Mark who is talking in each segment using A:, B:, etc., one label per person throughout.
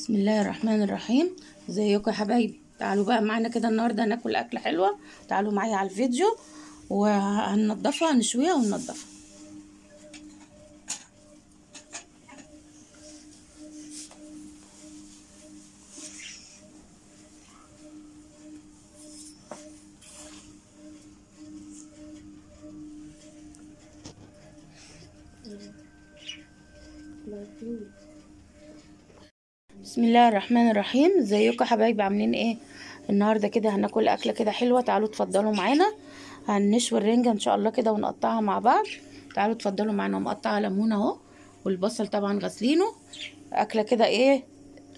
A: بسم الله الرحمن الرحيم. ازيكم يا حبايبي؟ تعالوا بقى معانا كده النهارده هناكل اكله حلوه. تعالوا معايا على الفيديو وهننضفها، هنشويها وننضفها. بسم الله الرحمن الرحيم. ازيكم يا حبايبي؟ عاملين ايه؟ النهارده كده هناكل اكله كده حلوه. تعالوا اتفضلوا معانا. هنشوي الرنجه ان شاء الله كده ونقطعها مع بعض. تعالوا اتفضلوا معانا. مقطعه ليمون اهو، والبصل طبعا غاسلينه. اكله كده ايه،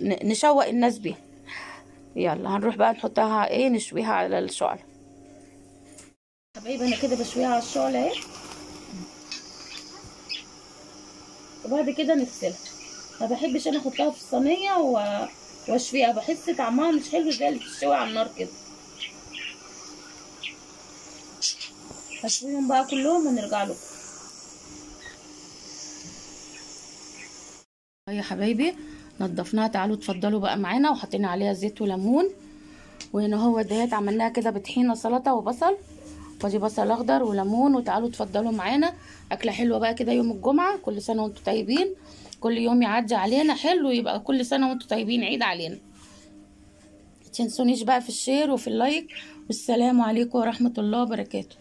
A: نشوق الناس بيها. يلا هنروح بقى نحطها ايه، نشويها على الشعله. حبايبي انا كده بشويها على الشعله اهي، وبعد كده نغسلها. ما بحبش انا احطها في الصينيه واشويها، بحس طعمها مش حلو زي اللي بتشوي على النار كده. هشويهم بقى كلهم ونرجع لكم. يا حبايبي نضفناها، تعالوا اتفضلوا بقى معانا. وحطينا عليها زيت وليمون، وهنا هو دهيت عملناها كده بطحينه سلطه وبصل، ودي بصل اخضر وليمون. وتعالوا اتفضلوا معانا. اكله حلوه بقى كده يوم الجمعه. كل سنه وانتم طيبين. كل يوم يعدي علينا حلو، يبقى كل سنه وانتم طيبين عيد علينا. متنسونيش بقى في الشير وفي اللايك. والسلام عليكم ورحمه الله وبركاته.